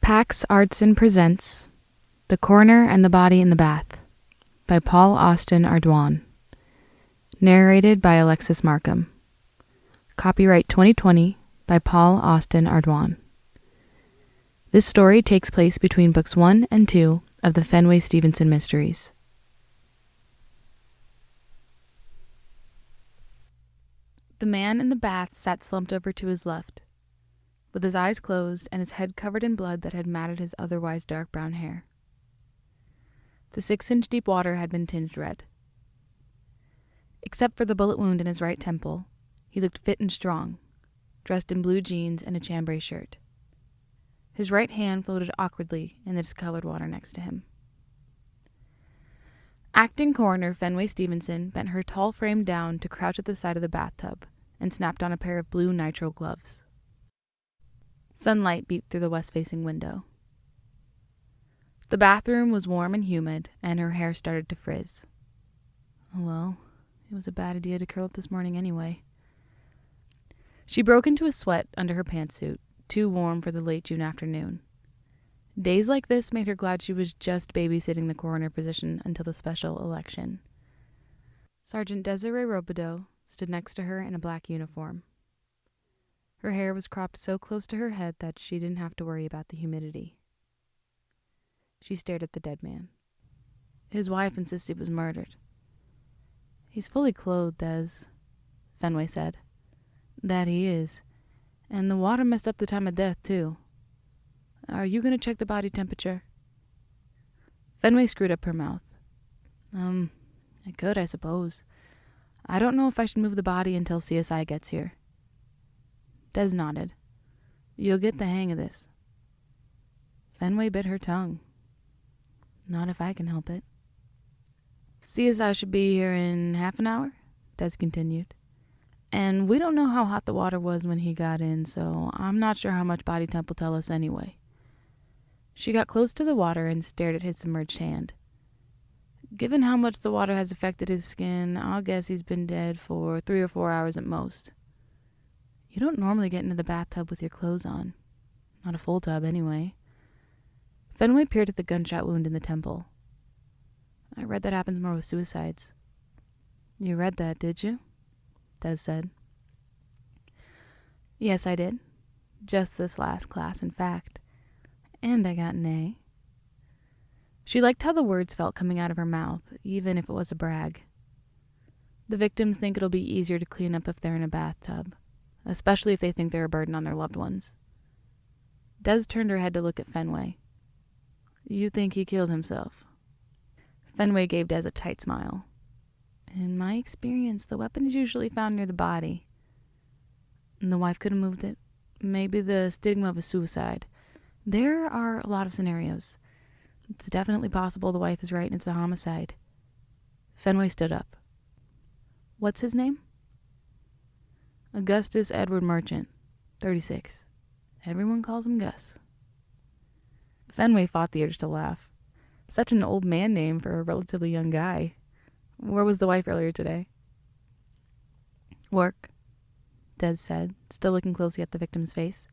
Pax Artson presents The Coroner and the Body in the Bath by Paul Austin Ardoin. Narrated by Alexis Marcom. Copyright 2020 by Paul Austin Ardoin. This story takes place between books 1 and 2 of the Fenway Stevenson mysteries. The man in the bath sat slumped over to his left, with his eyes closed and his head covered in blood that had matted his otherwise dark brown hair. The 6-inch deep water had been tinged red. Except for the bullet wound in his right temple, he looked fit and strong, dressed in blue jeans and a chambray shirt. His right hand floated awkwardly in the discolored water next to him. Acting Coroner Fenway Stevenson bent her tall frame down to crouch at the side of the bathtub and snapped on a pair of blue nitrile gloves. Sunlight beat through the west-facing window. The bathroom was warm and humid, and her hair started to frizz. Well, it was a bad idea to curl up this morning anyway. She broke into a sweat under her pantsuit, too warm for the late June afternoon. Days like this made her glad she was just babysitting the coroner position until the special election. Sergeant Desiree Robideau stood next to her in a black uniform. Her hair was cropped so close to her head that she didn't have to worry about the humidity. She stared at the dead man. His wife insists he was murdered. He's fully clothed, Des, Fenway said. That he is. And the water messed up the time of death, too. Are you going to check the body temperature? Fenway screwed up her mouth. I could, I suppose. I don't know if I should move the body until CSI gets here. Des nodded. You'll get the hang of this. Fenway bit her tongue. Not if I can help it. CSI should be here in half an hour, Des continued. And we don't know how hot the water was when he got in, so I'm not sure how much body temp will tell us anyway. She got close to the water and stared at his submerged hand. Given how much the water has affected his skin, I'll guess he's been dead for 3 or 4 hours at most. You don't normally get into the bathtub with your clothes on. Not a full tub, anyway. Fenway peered at the gunshot wound in the temple. I read that happens more with suicides. You read that, did you? Des said. Yes, I did. Just this last class, in fact. And I got an A. She liked how the words felt coming out of her mouth, even if it was a brag. The victims think it'll be easier to clean up if they're in a bathtub, especially if they think they're a burden on their loved ones. Des turned her head to look at Fenway. You think he killed himself? Fenway gave Des a tight smile. In my experience, the weapon is usually found near the body. And the wife could have moved it. Maybe the stigma of a suicide. There are a lot of scenarios. It's definitely possible the wife is right and it's a homicide. Fenway stood up. What's his name? Augustus Edward Merchant, 36. Everyone calls him Gus. Fenway fought the urge to laugh. Such an old man name for a relatively young guy. Where was the wife earlier today? Work, Des said, still looking closely at the victim's face.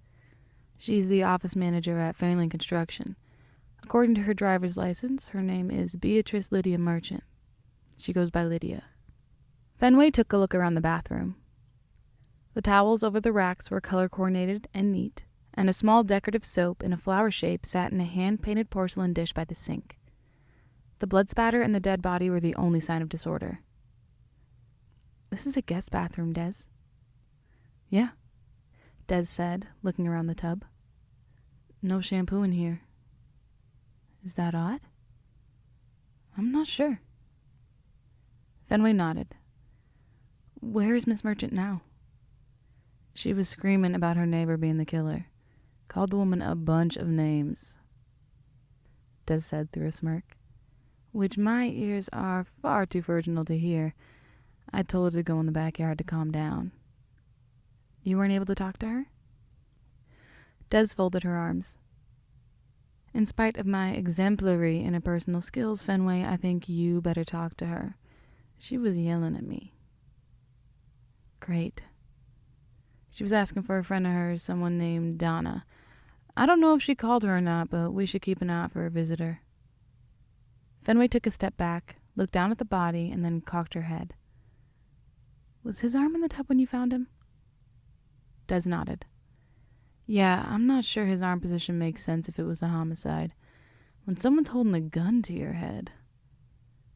She's the office manager at Fairlane Construction. According to her driver's license, her name is Beatrice Lydia Merchant. She goes by Lydia. Fenway took a look around the bathroom. The towels over the racks were color-coordinated and neat, and a small decorative soap in a flower shape sat in a hand-painted porcelain dish by the sink. The blood spatter and the dead body were the only sign of disorder. This is a guest bathroom, Des. Yeah, Des said, looking around the tub. No shampoo in here. Is that odd? I'm not sure. Fenway nodded. Where is Miss Merchant now? She was screaming about her neighbor being the killer. Called the woman a bunch of names, Des said through a smirk. Which my ears are far too virginal to hear. I told her to go in the backyard to calm down. You weren't able to talk to her? Des folded her arms. In spite of my exemplary interpersonal skills, Fenway, I think you better talk to her. She was yelling at me. Great. She was asking for a friend of hers, someone named Donna. I don't know if she called her or not, but we should keep an eye out for a visitor. Fenway took a step back, looked down at the body, and then cocked her head. Was his arm in the tub when you found him? Des nodded. Yeah, I'm not sure his arm position makes sense if it was a homicide. When someone's holding a gun to your head.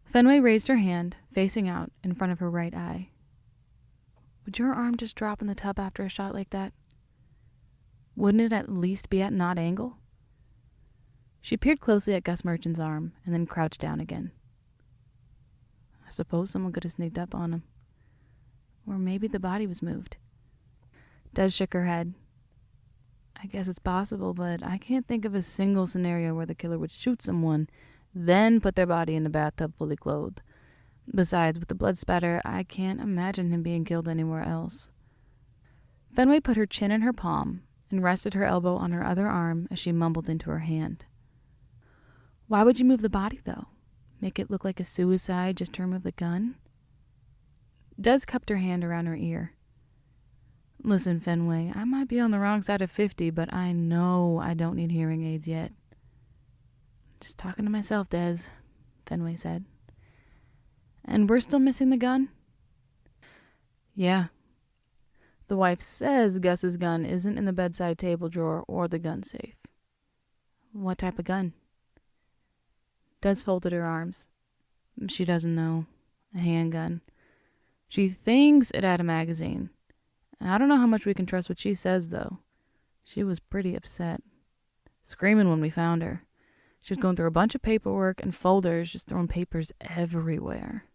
Fenway raised her hand, facing out, in front of her right eye. Would your arm just drop in the tub after a shot like that? Wouldn't it at least be at an odd angle? She peered closely at Gus Merchant's arm, and then crouched down again. I suppose someone could have sneaked up on him. Or maybe the body was moved. Des shook her head. I guess it's possible, but I can't think of a single scenario where the killer would shoot someone, then put their body in the bathtub fully clothed. Besides, with the blood spatter, I can't imagine him being killed anywhere else. Fenway put her chin in her palm and rested her elbow on her other arm as she mumbled into her hand. Why would you move the body, though? Make it look like a suicide just to remove the gun? Des cupped her hand around her ear. Listen, Fenway, I might be on the wrong side of 50, but I know I don't need hearing aids yet. Just talking to myself, Des, Fenway said. And we're still missing the gun? Yeah. The wife says Gus's gun isn't in the bedside table drawer or the gun safe. What type of gun? Des folded her arms. She doesn't know. A handgun. She thinks it had a magazine. I don't know how much we can trust what she says, though. She was pretty upset. Screaming when we found her. She was going through a bunch of paperwork and folders, just throwing papers everywhere.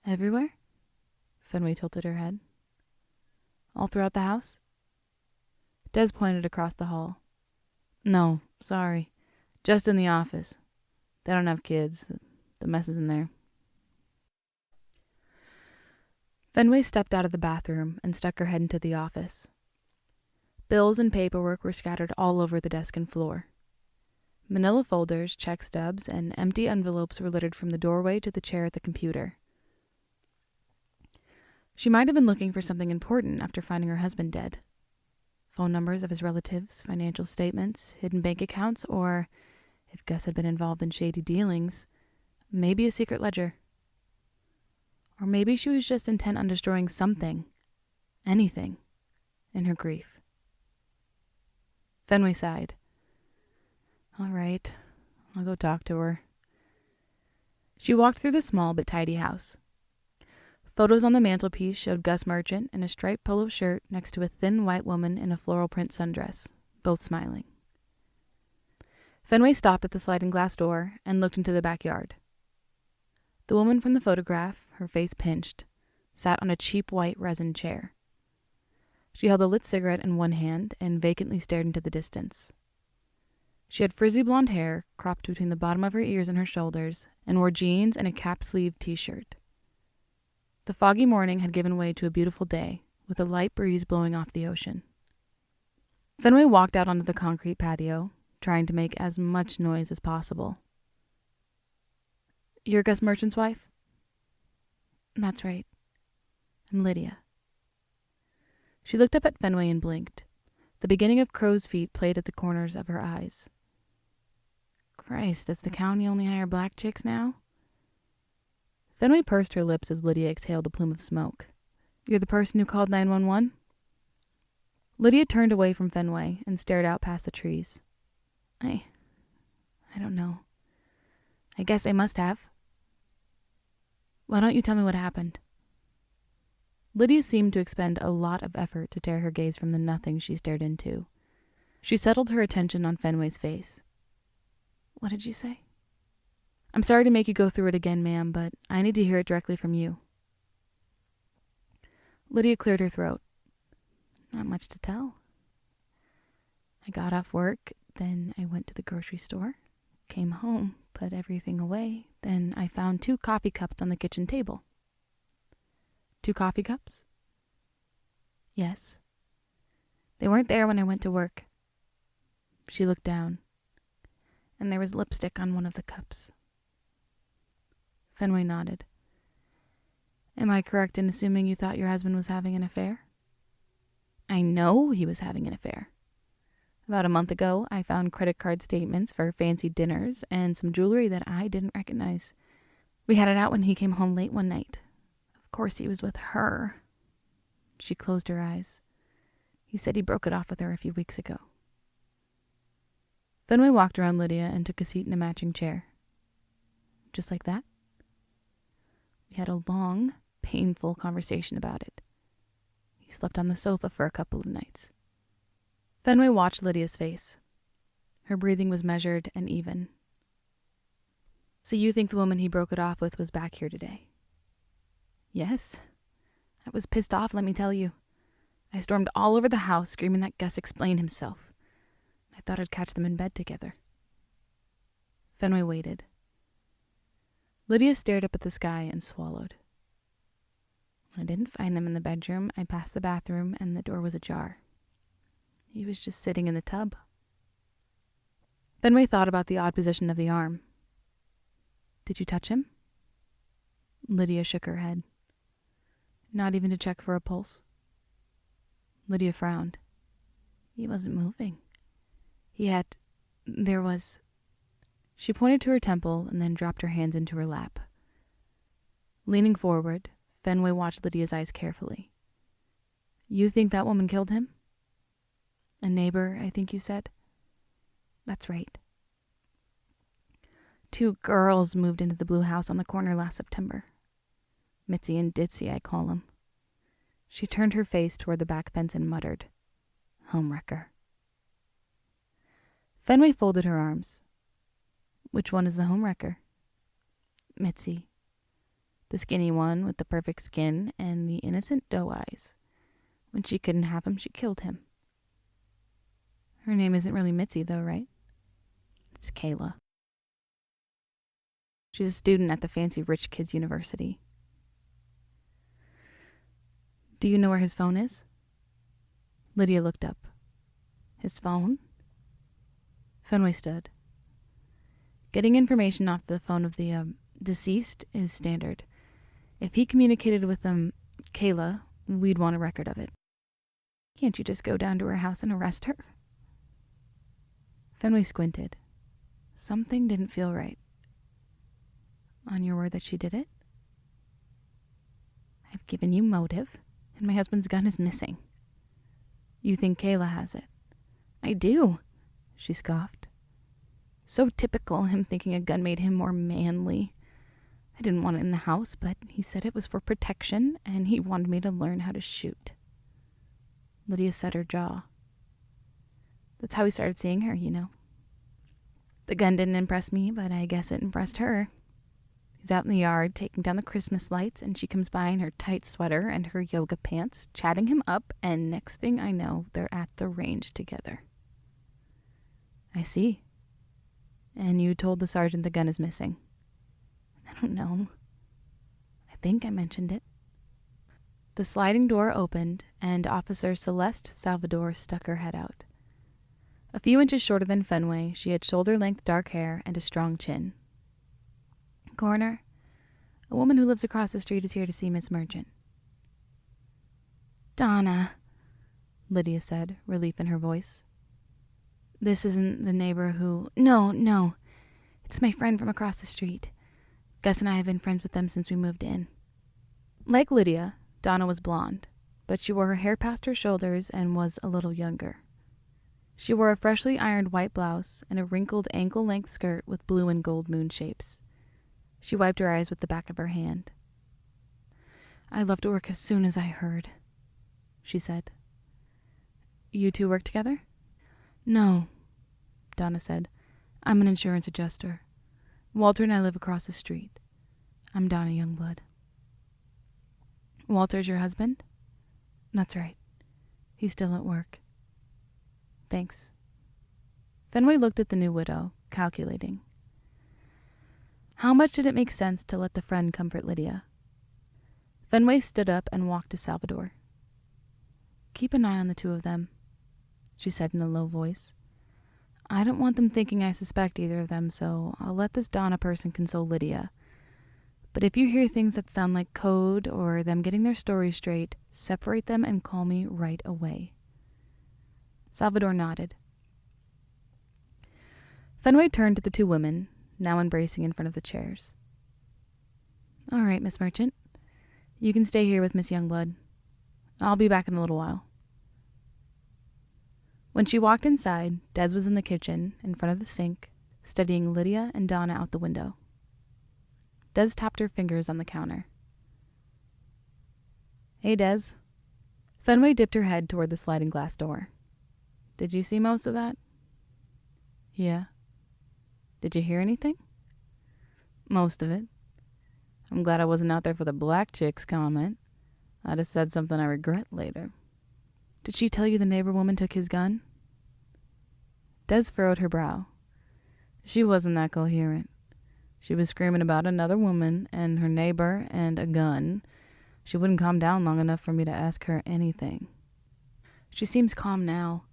Everywhere? Fenway tilted her head. All throughout the house? Des pointed across the hall. No, sorry. Just in the office. They don't have kids. The mess is in there. Fenway stepped out of the bathroom and stuck her head into the office. Bills and paperwork were scattered all over the desk and floor. Manila folders, check stubs, and empty envelopes were littered from the doorway to the chair at the computer. She might have been looking for something important after finding her husband dead. Phone numbers of his relatives, financial statements, hidden bank accounts, or, if Gus had been involved in shady dealings, maybe a secret ledger. Or maybe she was just intent on destroying something, anything, in her grief. Fenway sighed. All right, I'll go talk to her. She walked through the small but tidy house. Photos on the mantelpiece showed Gus Merchant in a striped polo shirt next to a thin white woman in a floral print sundress, both smiling. Fenway stopped at the sliding glass door and looked into the backyard. The woman from the photograph, her face pinched, sat on a cheap white resin chair. She held a lit cigarette in one hand and vacantly stared into the distance. She had frizzy blonde hair cropped between the bottom of her ears and her shoulders, and wore jeans and a cap-sleeved t-shirt. The foggy morning had given way to a beautiful day, with a light breeze blowing off the ocean. Fenway walked out onto the concrete patio, trying to make as much noise as possible. You're Gus Merchant's wife? That's right. I'm Lydia. She looked up at Fenway and blinked. The beginning of crow's feet played at the corners of her eyes. Christ, does the county only hire black chicks now? Fenway pursed her lips as Lydia exhaled a plume of smoke. You're the person who called 911? Lydia turned away from Fenway and stared out past the trees. I don't know. I guess I must have. Why don't you tell me what happened? Lydia seemed to expend a lot of effort to tear her gaze from the nothing she stared into. She settled her attention on Fenway's face. What did you say? I'm sorry to make you go through it again, ma'am, but I need to hear it directly from you. Lydia cleared her throat. Not much to tell. I got off work, then I went to the grocery store, came home, put everything away, then I found 2 coffee cups on the kitchen table. 2 coffee cups? Yes. They weren't there when I went to work. She looked down, and there was lipstick on one of the cups. Fenway nodded. Am I correct in assuming you thought your husband was having an affair? I know he was having an affair. About a month ago, I found credit card statements for fancy dinners and some jewelry that I didn't recognize. We had it out when he came home late one night. Of course he was with her. She closed her eyes. He said he broke it off with her a few weeks ago. Fenway walked around Lydia and took a seat in a matching chair. Just like that? We had a long, painful conversation about it. He slept on the sofa for a couple of nights. Fenway watched Lydia's face. Her breathing was measured and even. So you think the woman he broke it off with was back here today? Yes. I was pissed off, let me tell you. I stormed all over the house screaming that Gus explained himself. I thought I'd catch them in bed together. Fenway waited. Lydia stared up at the sky and swallowed. When I didn't find them in the bedroom, I passed the bathroom and the door was ajar. He was just sitting in the tub. Fenway thought about the odd position of the arm. Did you touch him? Lydia shook her head. Not even to check for a pulse? Lydia frowned. He wasn't moving. There was... She pointed to her temple and then dropped her hands into her lap. Leaning forward, Fenway watched Lydia's eyes carefully. You think that woman killed him? A neighbor, I think you said? That's right. 2 girls moved into the blue house on the corner last September. Mitzi and Ditzy, I call them. She turned her face toward the back fence and muttered, Homewrecker. Fenway folded her arms. Which one is the homewrecker? Mitzi. The skinny one with the perfect skin and the innocent doe eyes. When she couldn't have him, she killed him. Her name isn't really Mitzi, though, right? It's Kayla. She's a student at the fancy rich kids' university. Do you know where his phone is? Lydia looked up. His phone? Fenway stood. Getting information off the phone of the deceased is standard. If he communicated with Kayla, we'd want a record of it. Can't you just go down to her house and arrest her? Fenway squinted. Something didn't feel right. On your word that she did it? I've given you motive, and my husband's gun is missing. You think Kayla has it? I do, she scoffed. So typical, him thinking a gun made him more manly. I didn't want it in the house, but he said it was for protection, and he wanted me to learn how to shoot. Lydia set her jaw. That's how we started seeing her, you know. The gun didn't impress me, but I guess it impressed her. He's out in the yard taking down the Christmas lights, and she comes by in her tight sweater and her yoga pants, chatting him up, and next thing I know, they're at the range together. I see. And you told the sergeant the gun is missing. I don't know. I think I mentioned it. The sliding door opened, and Officer Celeste Salvador stuck her head out. A few inches shorter than Fenway, she had shoulder-length dark hair and a strong chin. Coroner, a woman who lives across the street is here to see Miss Merchant. Donna, Lydia said, relief in her voice. This isn't the neighbor who... No. It's my friend from across the street. Gus and I have been friends with them since we moved in. Like Lydia, Donna was blonde, but she wore her hair past her shoulders and was a little younger. She wore a freshly ironed white blouse and a wrinkled ankle-length skirt with blue and gold moon shapes. She wiped her eyes with the back of her hand. I left work as soon as I heard, she said. You two work together? No, Donna said. I'm an insurance adjuster. Walter and I live across the street. I'm Donna Youngblood. Walter's your husband? That's right. He's still at work. Thanks. Fenway looked at the new widow, calculating. How much did it make sense to let the friend comfort Lydia? Fenway stood up and walked to Salvador. Keep an eye on the two of them, she said in a low voice. I don't want them thinking I suspect either of them, so I'll let this Donna person console Lydia. But if you hear things that sound like code or them getting their story straight, separate them and call me right away. Salvador nodded. Fenway turned to the two women, now embracing in front of the chairs. All right, Miss Merchant. You can stay here with Miss Youngblood. I'll be back in a little while. When she walked inside, Des was in the kitchen, in front of the sink, studying Lydia and Donna out the window. Des tapped her fingers on the counter. Hey, Des. Fenway dipped her head toward the sliding glass door. Did you see most of that? Yeah. Did you hear anything? Most of it. I'm glad I wasn't out there for the black chick's comment. I'd have said something I regret later. Did she tell you the neighbor woman took his gun? Des furrowed her brow. She wasn't that coherent. She was screaming about another woman and her neighbor and a gun. She wouldn't calm down long enough for me to ask her anything. She seems calm now.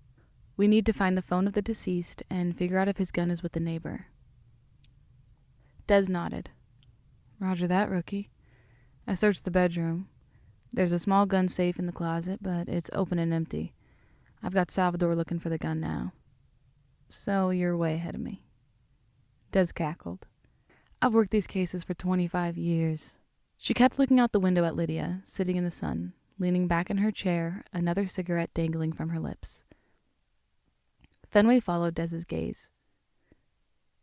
We need to find the phone of the deceased and figure out if his gun is with the neighbor. Des nodded. Roger that, rookie. I searched the bedroom. There's a small gun safe in the closet, but it's open and empty. I've got Salvador looking for the gun now. So you're way ahead of me. Des cackled. I've worked these cases for 25 years. She kept looking out the window at Lydia, sitting in the sun, leaning back in her chair, another cigarette dangling from her lips. Fenway followed Des's gaze.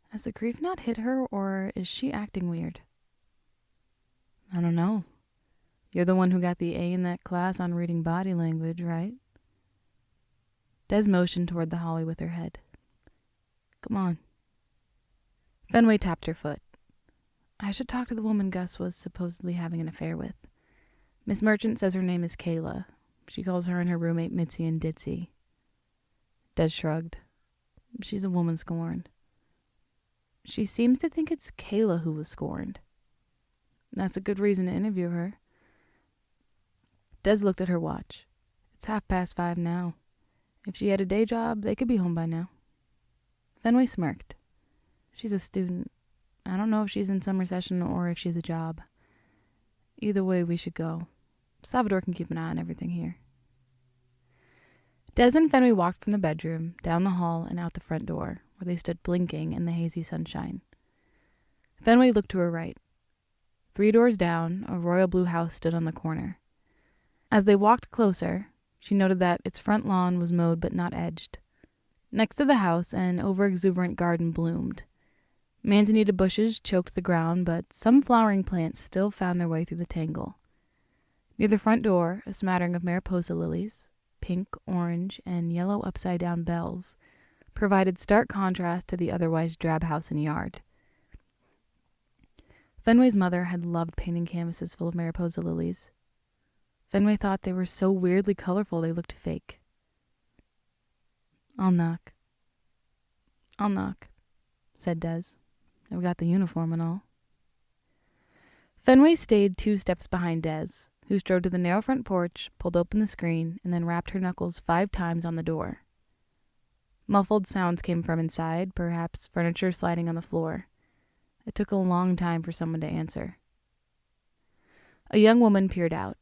Has the grief not hit her, or is she acting weird? I don't know. You're the one who got the A in that class on reading body language, right? Des motioned toward the hallway with her head. Come on. Fenway tapped her foot. I should talk to the woman Gus was supposedly having an affair with. Miss Merchant says her name is Kayla. She calls her and her roommate Mitzi and Ditzy. Des shrugged. She's a woman scorned. She seems to think it's Kayla who was scorned. That's a good reason to interview her. Des looked at her watch. It's 5:30 now. If she had a day job, they could be home by now. Fenway smirked. She's a student. I don't know if she's in summer session or if she's a job. Either way, we should go. Salvador can keep an eye on everything here. Des and Fenway walked from the bedroom, down the hall, and out the front door, where they stood blinking in the hazy sunshine. Fenway looked to her right. 3 doors down, a royal blue house stood on the corner. As they walked closer, she noted that its front lawn was mowed but not edged. Next to the house, an over-exuberant garden bloomed. Manzanita bushes choked the ground, but some flowering plants still found their way through the tangle. Near the front door, a smattering of Mariposa lilies, pink, orange, and yellow upside-down bells, provided stark contrast to the otherwise drab house and yard. Fenway's mother had loved painting canvases full of Mariposa lilies. Fenway thought they were so weirdly colorful they looked fake. I'll knock, said Des. I've got the uniform and all. Fenway stayed 2 steps behind Des, who strode to the narrow front porch, pulled open the screen, and then rapped her knuckles 5 times on the door. Muffled sounds came from inside, perhaps furniture sliding on the floor. It took a long time for someone to answer. A young woman peered out.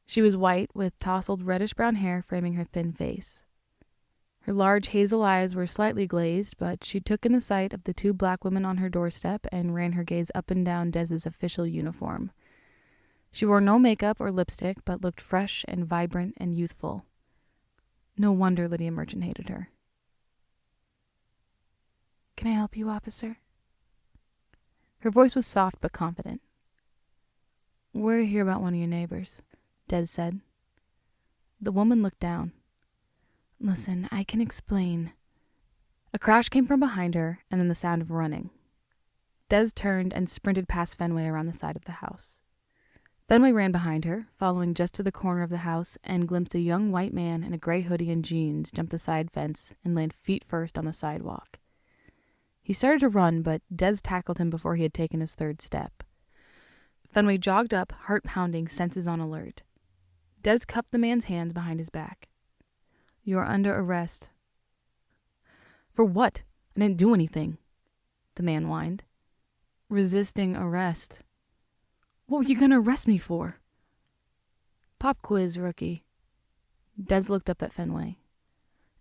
She was white, with tousled reddish-brown hair framing her thin face. Her large hazel eyes were slightly glazed, but she took in the sight of the 2 black women on her doorstep and ran her gaze up and down Des's official uniform. She wore no makeup or lipstick, but looked fresh and vibrant and youthful. No wonder Lydia Merchant hated her. Can I help you, officer? Her voice was soft but confident. We're here about one of your neighbors, Des said. The woman looked down. Listen, I can explain. A crash came from behind her, and then the sound of running. Des turned and sprinted past Fenway around the side of the house. Fenway ran behind her, following just to the corner of the house, and glimpsed a young white man in a gray hoodie and jeans jump the side fence and land feet first on the sidewalk. He started to run, but Des tackled him before he had taken his 3rd step. Fenway jogged up, heart pounding, senses on alert. Des cupped the man's hands behind his back. You are under arrest. For what? I didn't do anything, the man whined. Resisting arrest. What were you going to arrest me for? Pop quiz, rookie. Des looked up at Fenway.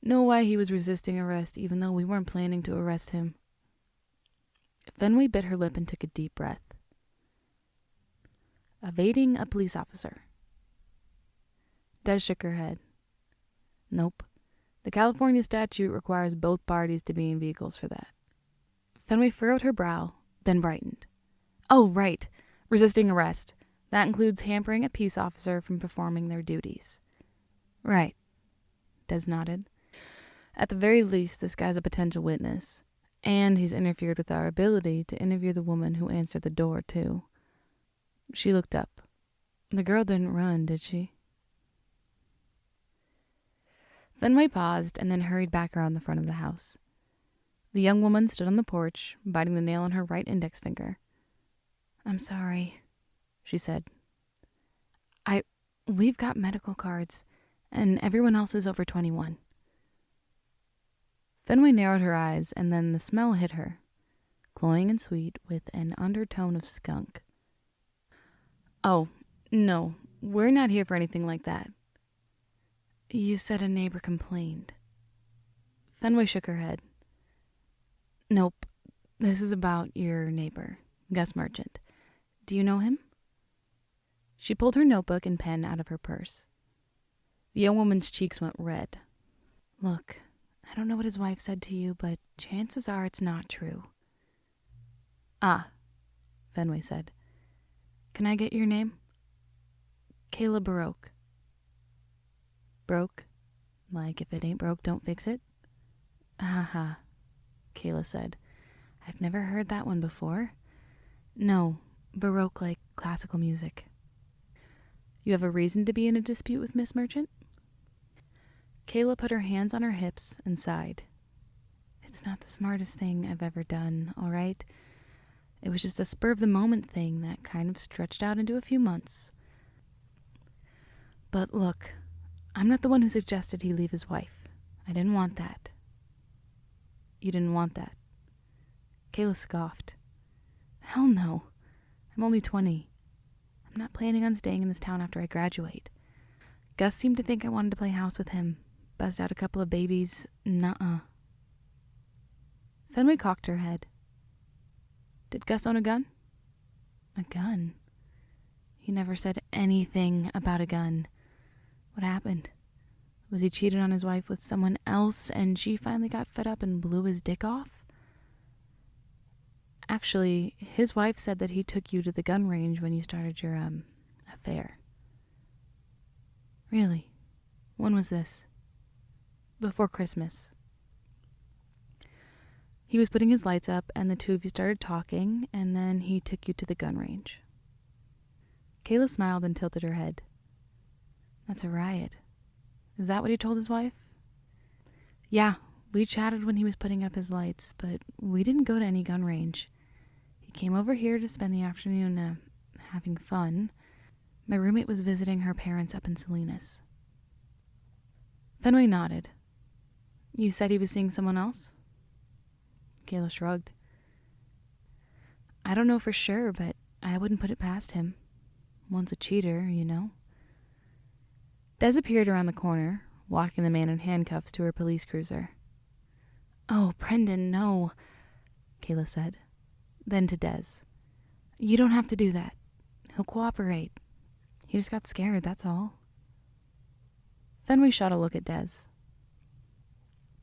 Know why he was resisting arrest even though we weren't planning to arrest him. Fenway bit her lip and took a deep breath. Evading a police officer. Des shook her head. Nope. The California statute requires both parties to be in vehicles for that. Fenway furrowed her brow, then brightened. Oh, right. Resisting arrest. That includes hampering a peace officer from performing their duties. Right. Des nodded. At the very least, this guy's a potential witness. And he's interfered with our ability to interview the woman who answered the door, too. She looked up. The girl didn't run, did she? Fenway paused and then hurried back around the front of the house. The young woman stood on the porch, biting the nail on her right index finger. I'm sorry, she said. We've got medical cards, and everyone else is over 21. Fenway narrowed her eyes, and then the smell hit her, cloying and sweet with an undertone of skunk. Oh, no, we're not here for anything like that. You said a neighbor complained. Fenway shook her head. Nope, this is about your neighbor, Gus Merchant. Do you know him? She pulled her notebook and pen out of her purse. The young woman's cheeks went red. Look, I don't know what his wife said to you, but chances are it's not true. Ah, Fenway said. Can I get your name? Kayla Baroque. Broke? Like if it ain't broke, don't fix it? Ha, Kayla said. I've never heard that one before. No, Baroque like classical music. You have a reason to be in a dispute with Miss Merchant? Kayla put her hands on her hips and sighed. It's not the smartest thing I've ever done, all right? It was just a spur-of-the-moment thing that kind of stretched out into a few months. But look, I'm not the one who suggested he leave his wife. I didn't want that. You didn't want that? Kayla scoffed. Hell no. I'm only 20. I'm not planning on staying in this town after I graduate. Gus seemed to think I wanted to play house with him. Buzz out a couple of babies. Nuh-uh. Fenway cocked her head. Did Gus own a gun? A gun? He never said anything about a gun. What happened? Was he cheated on his wife with someone else and she finally got fed up and blew his dick off? Actually, his wife said that he took you to the gun range when you started your, affair. Really? When was this? Before Christmas. He was putting his lights up and the two of you started talking and then he took you to the gun range. Kayla smiled and tilted her head. That's a riot. Is that what he told his wife? Yeah, we chatted when he was putting up his lights, but we didn't go to any gun range. He came over here to spend the afternoon, having fun. My roommate was visiting her parents up in Salinas. Fenway nodded. You said he was seeing someone else? Kayla shrugged. I don't know for sure, but I wouldn't put it past him. One's a cheater, you know. Des appeared around the corner, walking the man in handcuffs to her police cruiser. Oh, Brendan, no, Kayla said. Then to Des. You don't have to do that. He'll cooperate. He just got scared, that's all. Fenway shot a look at Des.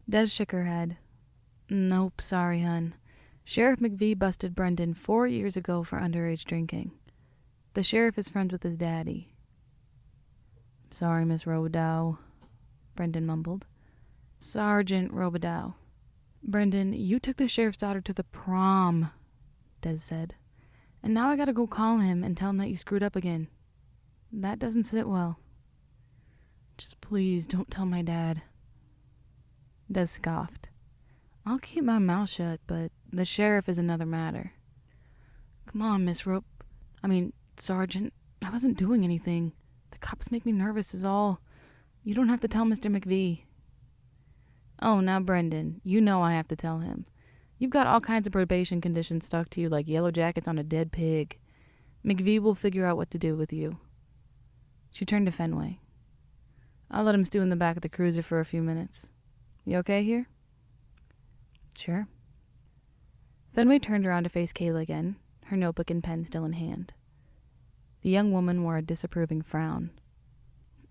Des shook her head. Nope, sorry, hun. Sheriff McVee busted Brendan 4 years ago for underage drinking. The sheriff is friends with his daddy. Sorry, Miss Robidoux, Brendan mumbled. Sergeant Robidoux. Brendan, you took the sheriff's daughter to the prom, Des said. And now I gotta go call him and tell him that you screwed up again. That doesn't sit well. Just please don't tell my dad. Des scoffed. I'll keep my mouth shut, but the sheriff is another matter. Come on, Sergeant, I wasn't doing anything. The cops make me nervous is all. You don't have to tell Mr. McVee. Oh, now, Brendan, you know I have to tell him. You've got all kinds of probation conditions stuck to you like yellow jackets on a dead pig. McVee will figure out what to do with you. She turned to Fenway. I'll let him stew in the back of the cruiser for a few minutes. You okay here? Sure. Fenway turned around to face Kayla again, her notebook and pen still in hand. The young woman wore a disapproving frown.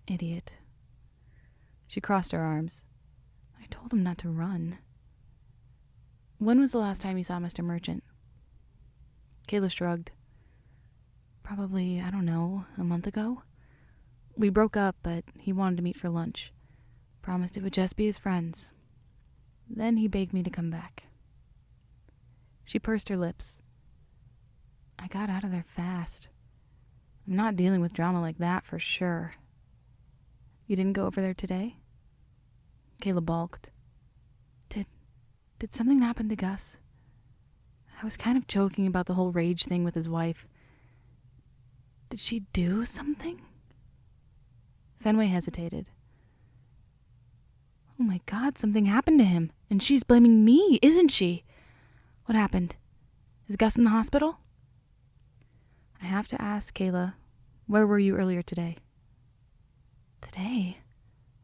Idiot. She crossed her arms. I told him not to run. When was the last time you saw Mr. Merchant? Kayla shrugged. Probably, I don't know, a month ago. We broke up, but he wanted to meet for lunch. Promised it would just be his friends. Then he begged me to come back. She pursed her lips. I got out of there fast. I'm not dealing with drama like that for sure. You didn't go over there today? Kayla balked. Did something happen to Gus? I was kind of joking about the whole rage thing with his wife. Did she do something? Fenway hesitated. Oh my God, something happened to him, and she's blaming me, isn't she? What happened? Is Gus in the hospital? I have to ask, Kayla, where were you earlier today? Today?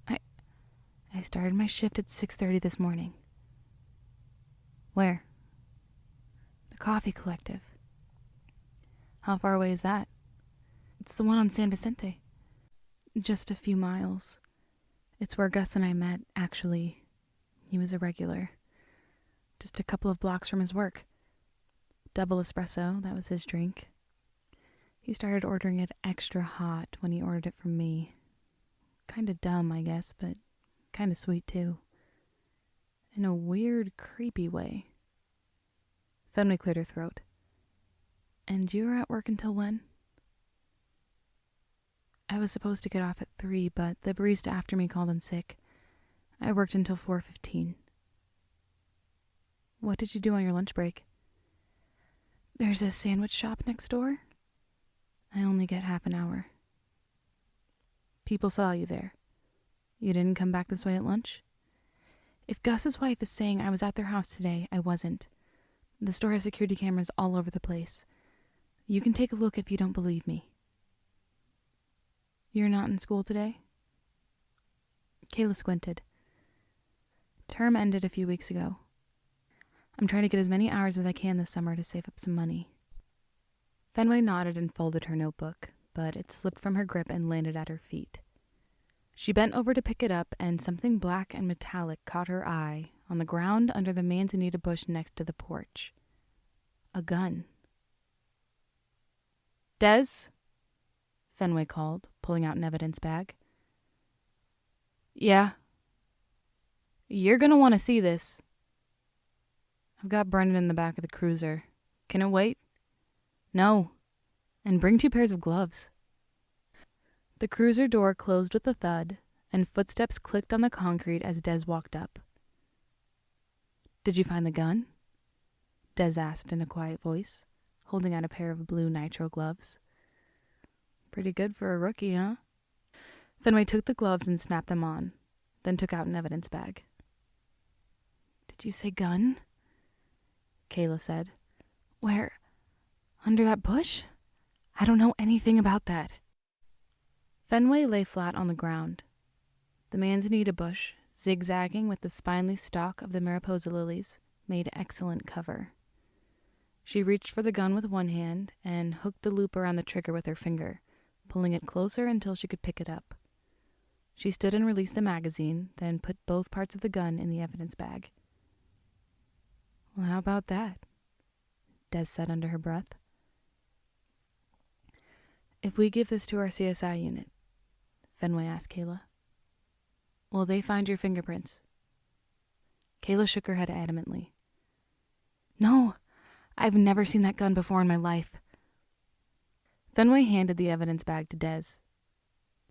I started my shift at 6:30 this morning. Where? The Coffee Collective. How far away is that? It's the one on San Vicente. Just a few miles. It's where Gus and I met, actually. He was a regular. Just a couple of blocks from his work. Double espresso, that was his drink. He started ordering it extra hot when he ordered it from me. Kinda dumb, I guess, but kinda sweet too. In a weird, creepy way. Fenway cleared her throat. And you were at work until when? I was supposed to get off at 3, but the barista after me called in sick. I worked until 4:15. What did you do on your lunch break? There's a sandwich shop next door. I only get half an hour. People saw you there. You didn't come back this way at lunch? If Gus's wife is saying I was at their house today, I wasn't. The store has security cameras all over the place. You can take a look if you don't believe me. You're not in school today? Kayla squinted. Term ended a few weeks ago. I'm trying to get as many hours as I can this summer to save up some money. Fenway nodded and folded her notebook, but it slipped from her grip and landed at her feet. She bent over to pick it up, and something black and metallic caught her eye on the ground under the manzanita bush next to the porch. A gun. Des? Fenway called, pulling out an evidence bag. Yeah. You're gonna want to see this. I've got Brendan in the back of the cruiser. Can it wait? No. And bring 2 pairs of gloves. The cruiser door closed with a thud, and footsteps clicked on the concrete as Des walked up. Did you find the gun? Des asked in a quiet voice, holding out a pair of blue nitro gloves. Pretty good for a rookie, huh? Fenway took the gloves and snapped them on, then took out an evidence bag. Did you say gun? Kayla said. Where? Under that bush? I don't know anything about that. Fenway lay flat on the ground. The manzanita bush, zigzagging with the spinely stalk of the mariposa lilies, made excellent cover. She reached for the gun with one hand and hooked the loop around the trigger with her finger, pulling it closer until she could pick it up. She stood and released the magazine, then put both parts of the gun in the evidence bag. Well, how about that? Des said under her breath. If we give this to our CSI unit, Fenway asked Kayla, will they find your fingerprints? Kayla shook her head adamantly. No, I've never seen that gun before in my life. Fenway handed the evidence bag to Des.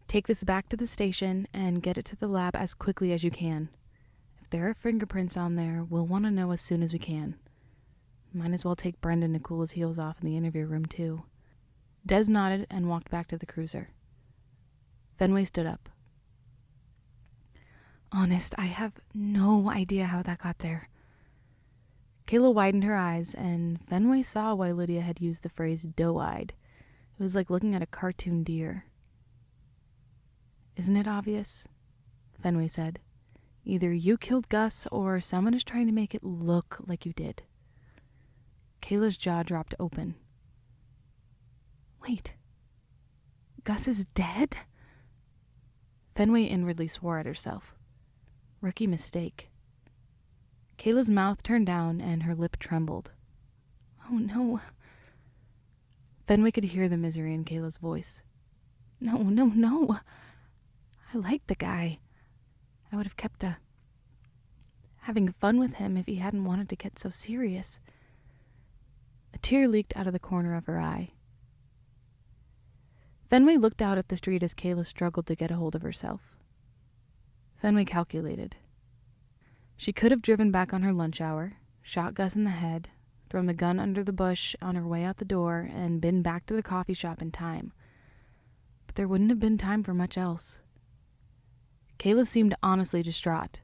Take this back to the station and get it to the lab as quickly as you can. If there are fingerprints on there, we'll want to know as soon as we can. Might as well take Brendan to cool his heels off in the interview room, too. Des nodded and walked back to the cruiser. Fenway stood up. Honest, I have no idea how that got there. Kayla widened her eyes, and Fenway saw why Lydia had used the phrase doe-eyed. It was like looking at a cartoon deer. Isn't it obvious? Fenway said. Either you killed Gus or someone is trying to make it look like you did. Kayla's jaw dropped open. Wait. Gus is dead? Fenway inwardly swore at herself. Rookie mistake. Kayla's mouth turned down and her lip trembled. Oh no. Fenway could hear the misery in Kayla's voice. No. I liked the guy. I would have kept having fun with him if he hadn't wanted to get so serious. A tear leaked out of the corner of her eye. Fenway looked out at the street as Kayla struggled to get a hold of herself. Fenway calculated. She could have driven back on her lunch hour, shot Gus in the head, thrown the gun under the bush on her way out the door, and been back to the coffee shop in time. But there wouldn't have been time for much else. Kayla seemed honestly distraught.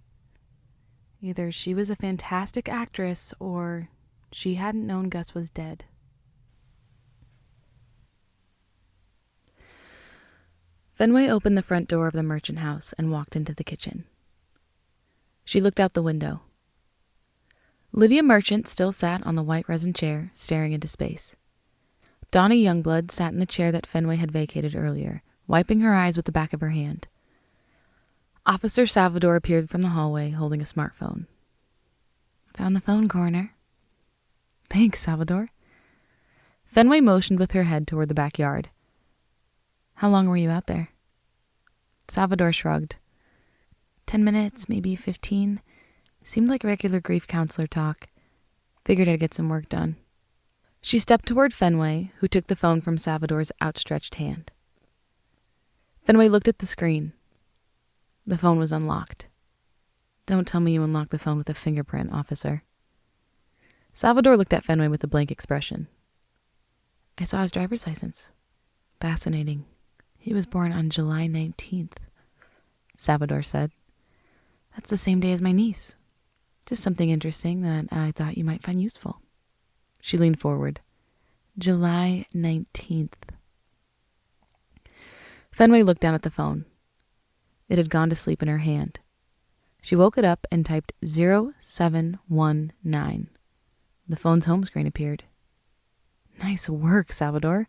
Either she was a fantastic actress, or she hadn't known Gus was dead. Fenway opened the front door of the merchant house and walked into the kitchen. She looked out the window. Lydia Merchant still sat on the white resin chair, staring into space. Donnie Youngblood sat in the chair that Fenway had vacated earlier, wiping her eyes with the back of her hand. Officer Salvador appeared from the hallway, holding a smartphone. Found the phone, Coroner. Thanks, Salvador. Fenway motioned with her head toward the backyard. How long were you out there? Salvador shrugged. 10 minutes, maybe 15. Seemed like regular grief counselor talk. Figured I'd get some work done. She stepped toward Fenway, who took the phone from Salvador's outstretched hand. Fenway looked at the screen. The phone was unlocked. Don't tell me you unlocked the phone with a fingerprint, officer. Salvador looked at Fenway with a blank expression. I saw his driver's license. Fascinating. He was born on July 19th, Salvador said. That's the same day as my niece. Just something interesting that I thought you might find useful. She leaned forward. July 19th. Fenway looked down at the phone. It had gone to sleep in her hand. She woke it up and typed 0719. The phone's home screen appeared. Nice work, Salvador.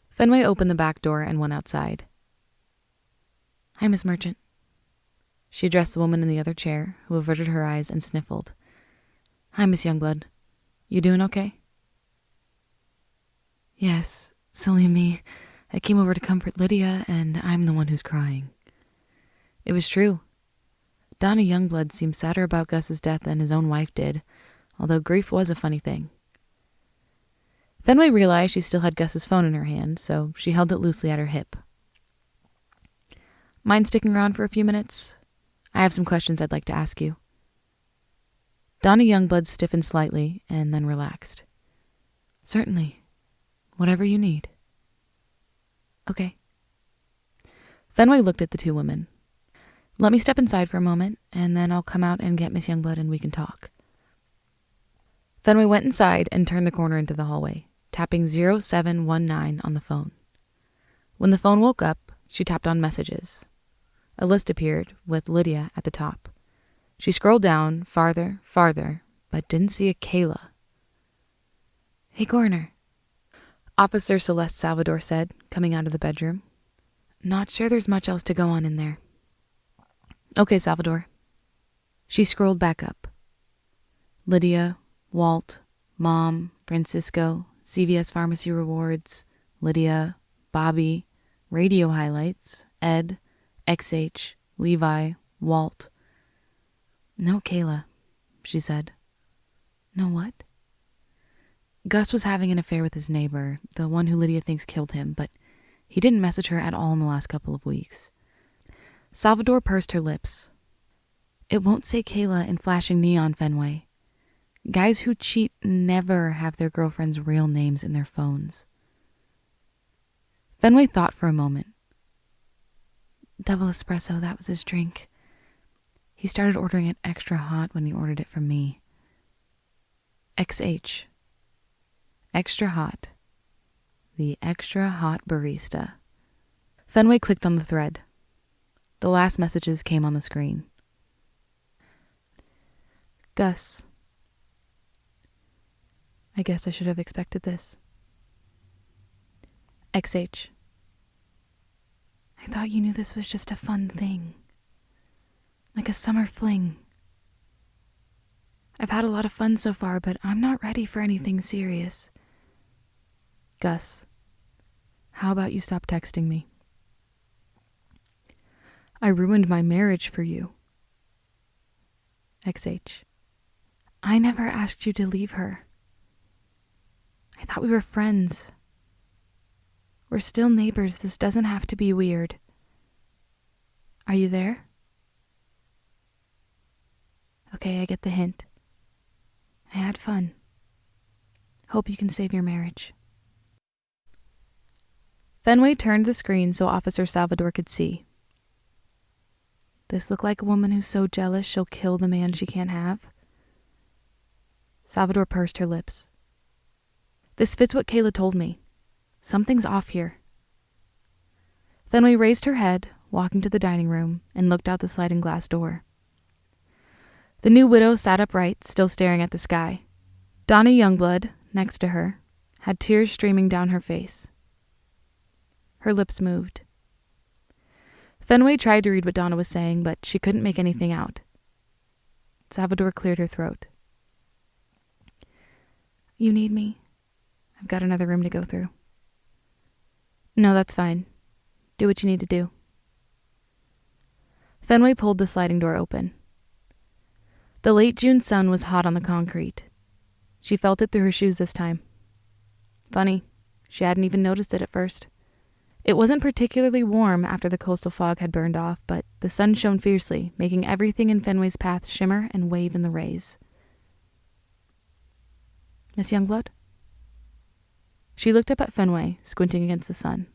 Fenway opened the back door and went outside. Hi, Miss Merchant. She addressed the woman in the other chair, who averted her eyes and sniffled. Hi, Miss Youngblood. You doing okay? Yes, silly me. I came over to comfort Lydia, and I'm the one who's crying. It was true. Donnie Youngblood seemed sadder about Gus's death than his own wife did, although grief was a funny thing. Fenway realized she still had Gus's phone in her hand, so she held it loosely at her hip. Mind sticking around for a few minutes? I have some questions I'd like to ask you. Donnie Youngblood stiffened slightly and then relaxed. Certainly. Whatever you need. Okay. Fenway looked at the two women. Let me step inside for a moment, and then I'll come out and get Miss Youngblood and we can talk. Fenway went inside and turned the corner into the hallway, tapping 0719 on the phone. When the phone woke up, she tapped on messages. A list appeared, with Lydia at the top. She scrolled down, farther, but didn't see a Kayla. Hey, Coroner. Officer Celeste Salvador said, coming out of the bedroom. Not sure there's much else to go on in there. Okay, Salvador. She scrolled back up. Lydia, Walt, Mom, Francisco, CVS Pharmacy Rewards, Lydia, Bobby, Radio Highlights, Ed, XH, Levi, Walt. No Kayla, she said. No what? Gus was having an affair with his neighbor, the one who Lydia thinks killed him, but he didn't message her at all in the last couple of weeks. Salvador pursed her lips. It won't say Kayla in flashing neon, Fenway. Guys who cheat never have their girlfriends' real names in their phones. Fenway thought for a moment. Double espresso, that was his drink. He started ordering it extra hot when he ordered it from me. XH. Extra hot. The extra hot barista. Fenway clicked on the thread. The last messages came on the screen. Gus. I guess I should have expected this. XH. I thought you knew this was just a fun thing. Like a summer fling. I've had a lot of fun so far, but I'm not ready for anything serious. Gus. How about you stop texting me? I ruined my marriage for you. XH. I never asked you to leave her. I thought we were friends. We're still neighbors. This doesn't have to be weird. Are you there? Okay, I get the hint. I had fun. Hope you can save your marriage. Fenway turned the screen so Officer Salvador could see. This look like a woman who's so jealous she'll kill the man she can't have? Salvador pursed her lips. This fits what Kayla told me. Something's off here. Fenway raised her head, walking to the dining room, and looked out the sliding glass door. The new widow sat upright, still staring at the sky. Donna Youngblood, next to her, had tears streaming down her face. Her lips moved. Fenway tried to read what Donna was saying, but she couldn't make anything out. Salvador cleared her throat. You need me? I've got another room to go through. No, that's fine. Do what you need to do. Fenway pulled the sliding door open. The late June sun was hot on the concrete. She felt it through her shoes this time. Funny, she hadn't even noticed it at first. It wasn't particularly warm after the coastal fog had burned off, but the sun shone fiercely, making everything in Fenway's path shimmer and wave in the rays. Miss Youngblood? She looked up at Fenway, squinting against the sun.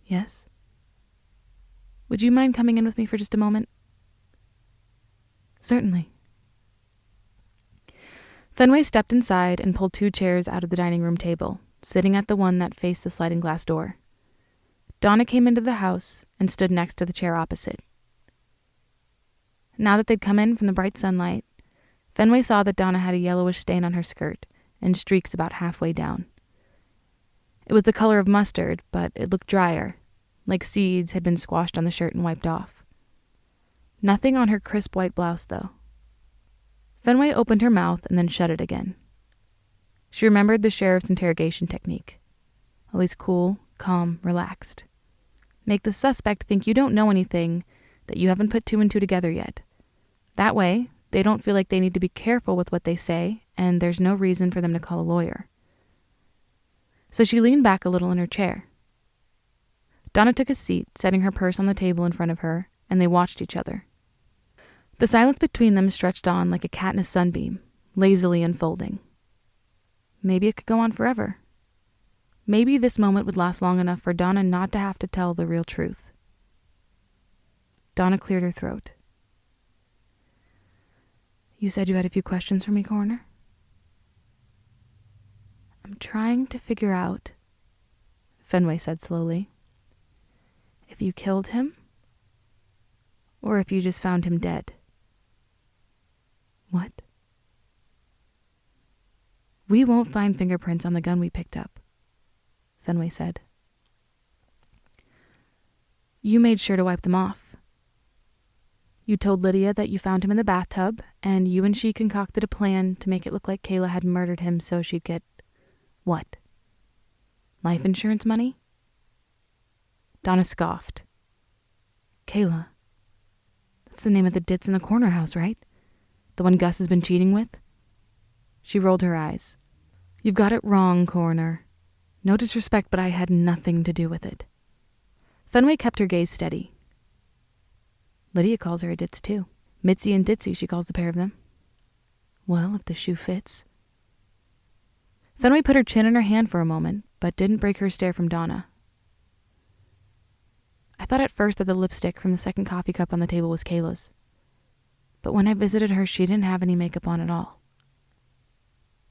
Yes? Would you mind coming in with me for just a moment? Certainly. Fenway stepped inside and pulled 2 chairs out of the dining room table, sitting at the one that faced the sliding glass door. Donna came into the house and stood next to the chair opposite. Now that they'd come in from the bright sunlight, Fenway saw that Donna had a yellowish stain on her skirt and streaks about halfway down. It was the color of mustard, but it looked drier, like seeds had been squashed on the shirt and wiped off. Nothing on her crisp white blouse, though. Fenway opened her mouth and then shut it again. She remembered the sheriff's interrogation technique. Always cool, calm, relaxed. Make the suspect think you don't know anything, that you haven't put 2 and 2 together yet. That way, they don't feel like they need to be careful with what they say, and there's no reason for them to call a lawyer. So she leaned back a little in her chair. Donna took a seat, setting her purse on the table in front of her, and they watched each other. The silence between them stretched on like a cat in a sunbeam, lazily unfolding. Maybe it could go on forever. Maybe this moment would last long enough for Donna not to have to tell the real truth. Donna cleared her throat. You said you had a few questions for me, Coroner? I'm trying to figure out, Fenway said slowly, if you killed him, or if you just found him dead. What? We won't find fingerprints on the gun we picked up, Fenway said. You made sure to wipe them off. You told Lydia that you found him in the bathtub, and you and she concocted a plan to make it look like Kayla had murdered him so she'd get, what? Life insurance money? Donna scoffed. Kayla? That's the name of the ditz in the corner house, right? The one Gus has been cheating with? She rolled her eyes. You've got it wrong, Coroner. No disrespect, but I had nothing to do with it. Fenway kept her gaze steady. Lydia calls her a ditz too. Mitzi and Ditzy, she calls the pair of them. Well, if the shoe fits. Fenway put her chin in her hand for a moment, but didn't break her stare from Donna. I thought at first that the lipstick from the second coffee cup on the table was Kayla's. But when I visited her, she didn't have any makeup on at all.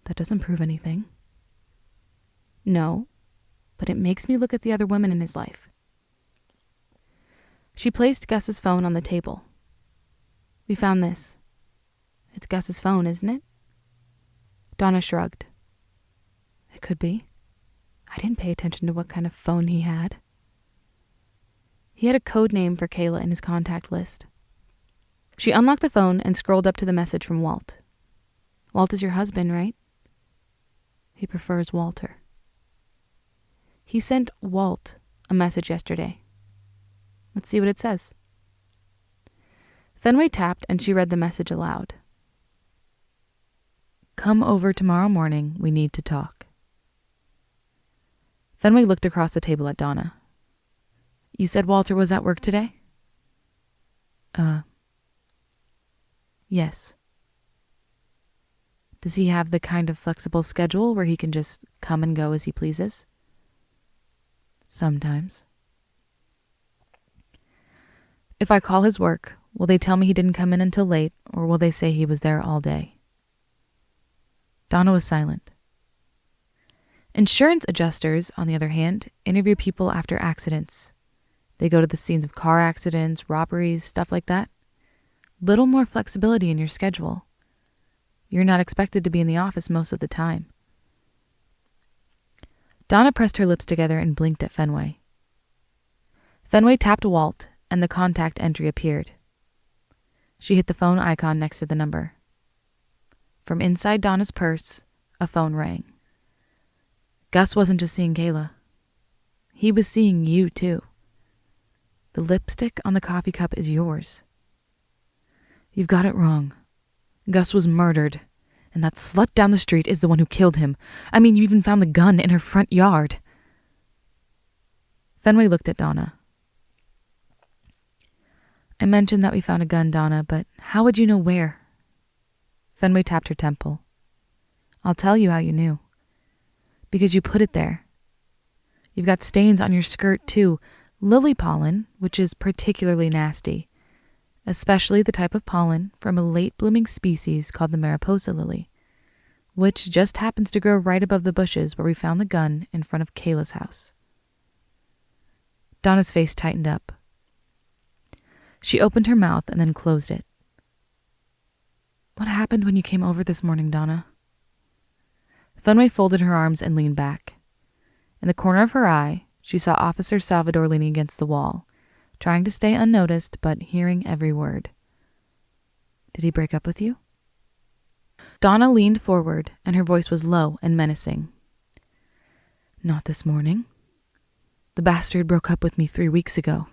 That doesn't prove anything. No, but it makes me look at the other women in his life. She placed Gus's phone on the table. We found this. It's Gus's phone, isn't it? Donna shrugged. It could be. I didn't pay attention to what kind of phone he had. He had a code name for Kayla in his contact list. She unlocked the phone and scrolled up to the message from Walt. Walt is your husband, right? He prefers Walter. He sent Walt a message yesterday. Let's see what it says. Fenway tapped and she read the message aloud. Come over tomorrow morning. We need to talk. Fenway looked across the table at Donna. You said Walter was at work today? Yes. Does he have the kind of flexible schedule where he can just come and go as he pleases? Sometimes. If I call his work, will they tell me he didn't come in until late, or will they say he was there all day? Donna was silent. Insurance adjusters, on the other hand, interview people after accidents. They go to the scenes of car accidents, robberies, stuff like that. Little more flexibility in your schedule. You're not expected to be in the office most of the time. Donna pressed her lips together and blinked at Fenway. Fenway tapped Walt, and the contact entry appeared. She hit the phone icon next to the number. From inside Donna's purse, a phone rang. Gus wasn't just seeing Kayla. He was seeing you, too. The lipstick on the coffee cup is yours. You've got it wrong. Gus was murdered, and that slut down the street is the one who killed him. I mean, you even found the gun in her front yard. Fenway looked at Donna. I mentioned that we found a gun, Donna, but how would you know where? Fenway tapped her temple. I'll tell you how you knew. Because you put it there. You've got stains on your skirt, too. Lily pollen, which is particularly nasty. Especially the type of pollen from a late-blooming species called the Mariposa lily, which just happens to grow right above the bushes where we found the gun in front of Kayla's house. Donna's face tightened up. She opened her mouth and then closed it. What happened when you came over this morning, Donna? Fenway folded her arms and leaned back. In the corner of her eye, she saw Officer Salvador leaning against the wall, trying to stay unnoticed but hearing every word. Did he break up with you? Donna leaned forward, and her voice was low and menacing. Not this morning. The bastard broke up with me 3 weeks ago.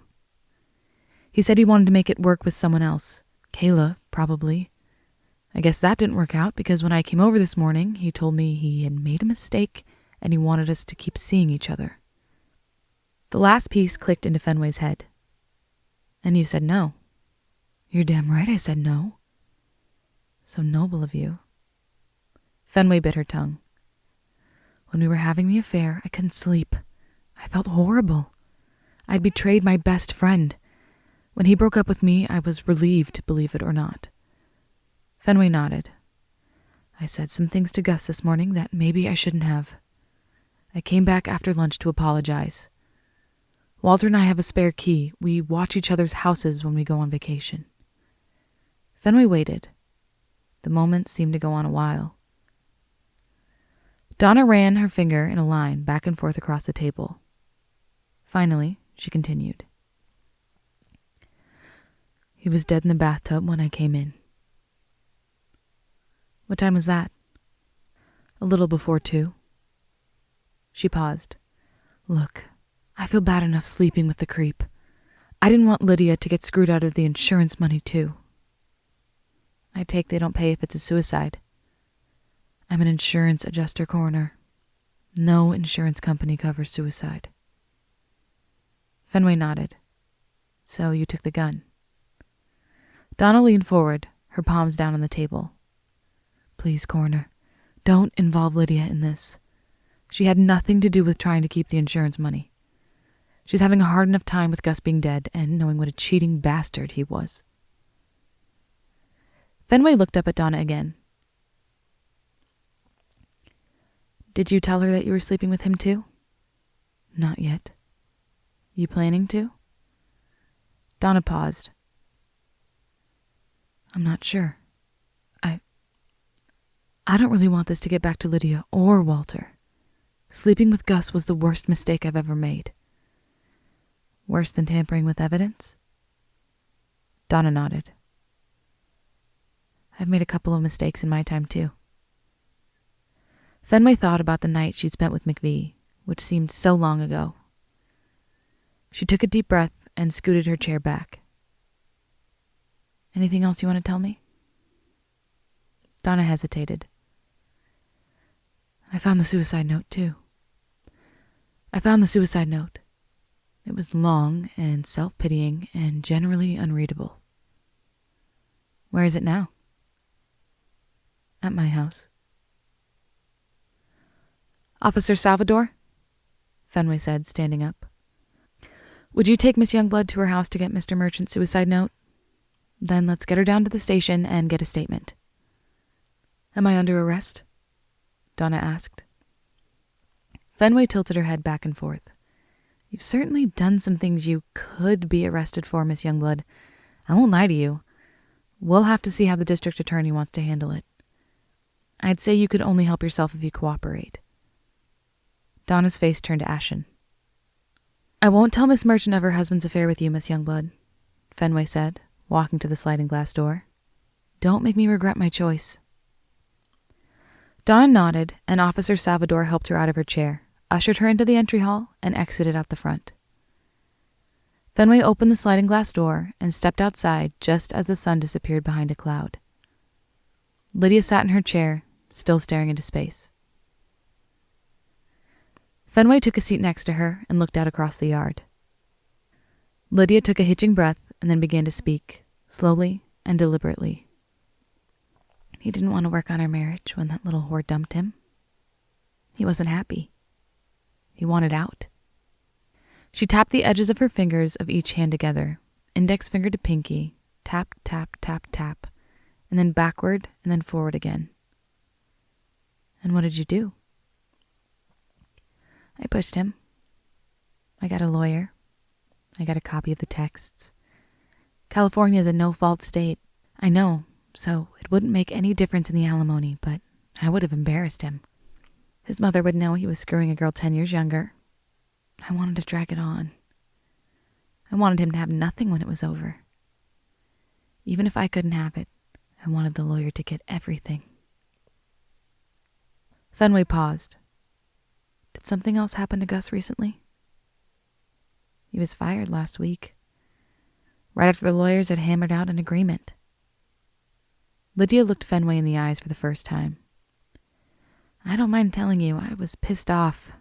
He said he wanted to make it work with someone else. Kayla, probably. I guess that didn't work out because when I came over this morning, he told me he had made a mistake and he wanted us to keep seeing each other. The last piece clicked into Fenway's head. And you said no. You're damn right I said no. So noble of you. Fenway bit her tongue. When we were having the affair, I couldn't sleep. I felt horrible. I'd betrayed my best friend. When he broke up with me, I was relieved, believe it or not. Fenway nodded. I said some things to Gus this morning that maybe I shouldn't have. I came back after lunch to apologize. Walter and I have a spare key. We watch each other's houses when we go on vacation. Fenway waited. The moment seemed to go on a while. Donna ran her finger in a line back and forth across the table. Finally, she continued. He was dead in the bathtub when I came in. What time was that? A little before 2. She paused. Look, I feel bad enough sleeping with the creep. I didn't want Lydia to get screwed out of the insurance money, too. I take they don't pay if it's a suicide. I'm an insurance adjuster coroner. No insurance company covers suicide. Fenway nodded. So you took the gun. Donna leaned forward, her palms down on the table. Please, coroner, don't involve Lydia in this. She had nothing to do with trying to keep the insurance money. She's having a hard enough time with Gus being dead and knowing what a cheating bastard he was. Fenway looked up at Donna again. Did you tell her that you were sleeping with him too? Not yet. You planning to? Donna paused. I'm not sure. I I don't really want this to get back to Lydia or Walter. Sleeping with Gus was the worst mistake I've ever made. Worse than tampering with evidence? Donna nodded. I've made a couple of mistakes in my time, too. Fenway thought about the night she'd spent with McVee, which seemed so long ago. She took a deep breath and scooted her chair back. Anything else you want to tell me? Donna hesitated. I found the suicide note, too. It was long and self-pitying and generally unreadable. Where is it now? At my house. Officer Salvador? Fenway said, standing up. Would you take Miss Youngblood to her house to get Mr. Merchant's suicide note? Then let's get her down to the station and get a statement. Am I under arrest? Donna asked. Fenway tilted her head back and forth. You've certainly done some things you could be arrested for, Miss Youngblood. I won't lie to you. We'll have to see how the district attorney wants to handle it. I'd say you could only help yourself if you cooperate. Donna's face turned ashen. I won't tell Miss Merchant of her husband's affair with you, Miss Youngblood, Fenway said, walking to the sliding glass door. Don't make me regret my choice. Donna nodded, and Officer Salvador helped her out of her chair, ushered her into the entry hall, and exited out the front. Fenway opened the sliding glass door and stepped outside just as the sun disappeared behind a cloud. Lydia sat in her chair, still staring into space. Fenway took a seat next to her and looked out across the yard. Lydia took a hitching breath and then began to speak, slowly and deliberately. He didn't want to work on our marriage when that little whore dumped him. He wasn't happy. He wanted out. She tapped the edges of her fingers of each hand together, index finger to pinky, tap, tap, tap, tap, and then backward and then forward again. And what did you do? I pushed him. I got a lawyer. I got a copy of the texts. California is a no-fault state. I know, so it wouldn't make any difference in the alimony, but I would have embarrassed him. His mother would know he was screwing a girl 10 years younger. I wanted to drag it on. I wanted him to have nothing when it was over. Even if I couldn't have it, I wanted the lawyer to get everything. Fenway paused. Did something else happen to Gus recently? He was fired last week, right after the lawyers had hammered out an agreement. Lydia looked Fenway in the eyes for the first time. I don't mind telling you, I was pissed off.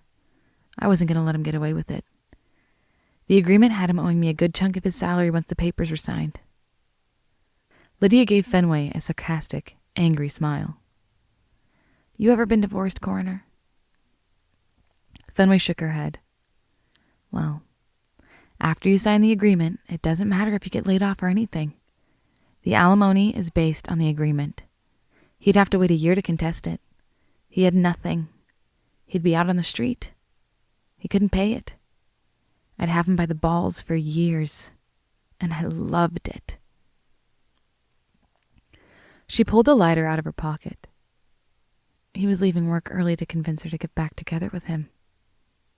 I wasn't going to let him get away with it. The agreement had him owing me a good chunk of his salary once the papers were signed. Lydia gave Fenway a sarcastic, angry smile. You ever been divorced, Coroner? Fenway shook her head. Well, after you sign the agreement, it doesn't matter if you get laid off or anything. The alimony is based on the agreement. He'd have to wait a year to contest it. He had nothing. He'd be out on the street. He couldn't pay it. I'd have him by the balls for years, and I loved it. She pulled a lighter out of her pocket. He was leaving work early to convince her to get back together with him.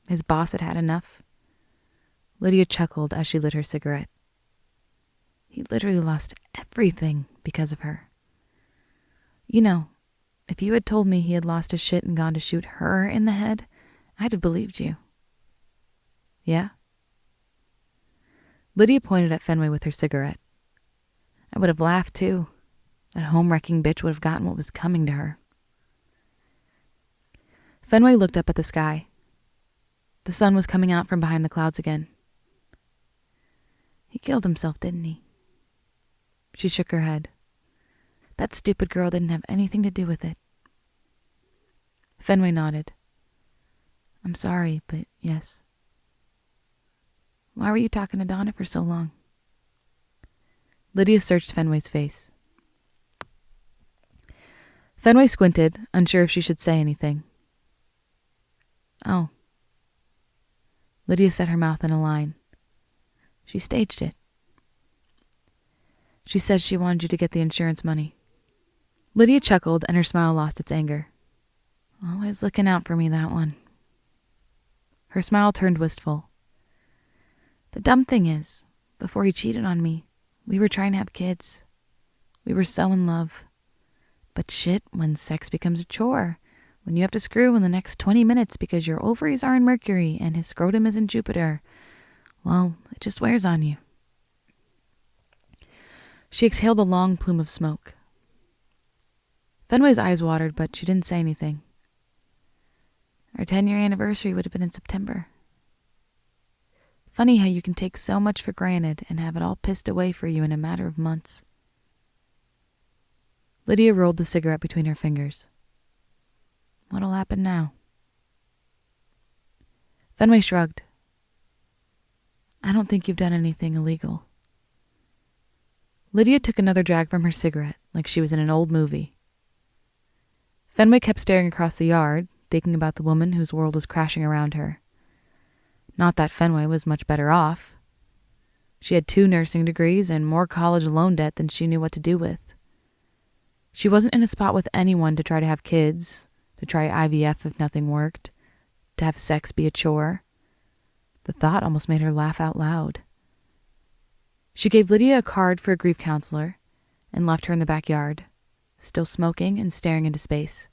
His boss had had enough. Lydia chuckled as she lit her cigarette. He literally lost everything because of her. You know, if you had told me he had lost his shit and gone to shoot her in the head, I'd have believed you. Yeah? Lydia pointed at Fenway with her cigarette. I would have laughed, too. That home-wrecking bitch would have gotten what was coming to her. Fenway looked up at the sky. The sun was coming out from behind the clouds again. He killed himself, didn't he? She shook her head. That stupid girl didn't have anything to do with it. Fenway nodded. I'm sorry, but yes. Why were you talking to Donna for so long? Lydia searched Fenway's face. Fenway squinted, unsure if she should say anything. Oh. Lydia set her mouth in a line. She staged it. She said she wanted you to get the insurance money. Lydia chuckled, and her smile lost its anger. Always looking out for me, that one. Her smile turned wistful. The dumb thing is, before he cheated on me, we were trying to have kids. We were so in love. But shit, when sex becomes a chore, when you have to screw in the next 20 minutes because your ovaries are in Mercury and his scrotum is in Jupiter, well, it just wears on you. She exhaled a long plume of smoke. Fenway's eyes watered, but she didn't say anything. Our 10-year anniversary would have been in September. Funny how you can take so much for granted and have it all pissed away for you in a matter of months. Lydia rolled the cigarette between her fingers. What'll happen now? Fenway shrugged. I don't think you've done anything illegal. Lydia took another drag from her cigarette, like she was in an old movie. Fenway kept staring across the yard, thinking about the woman whose world was crashing around her. Not that Fenway was much better off. She had 2 nursing degrees and more college loan debt than she knew what to do with. She wasn't in a spot with anyone to try to have kids, to try IVF if nothing worked, to have sex be a chore. The thought almost made her laugh out loud. She gave Lydia a card for a grief counselor and left her in the backyard, still smoking and staring into space.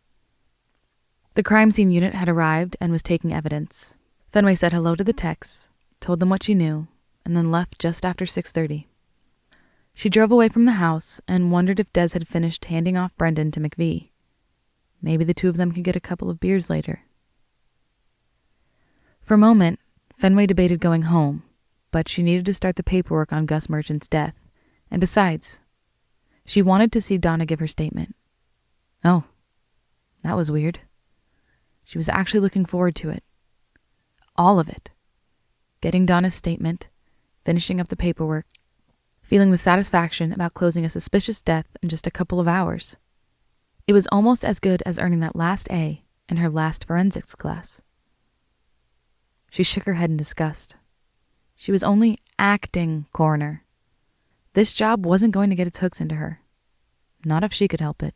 The crime scene unit had arrived and was taking evidence. Fenway said hello to the techs, told them what she knew, and then left just after 6:30. She drove away from the house and wondered if Des had finished handing off Brendan to McVee. Maybe the two of them could get a couple of beers later. For a moment, Fenway debated going home, but she needed to start the paperwork on Gus Merchant's death, and besides, she wanted to see Donna give her statement. Oh, that was weird. She was actually looking forward to it. All of it. Getting Donna's statement, finishing up the paperwork, feeling the satisfaction about closing a suspicious death in just a couple of hours. It was almost as good as earning that last A in her last forensics class. She shook her head in disgust. She was only acting coroner. This job wasn't going to get its hooks into her. Not if she could help it.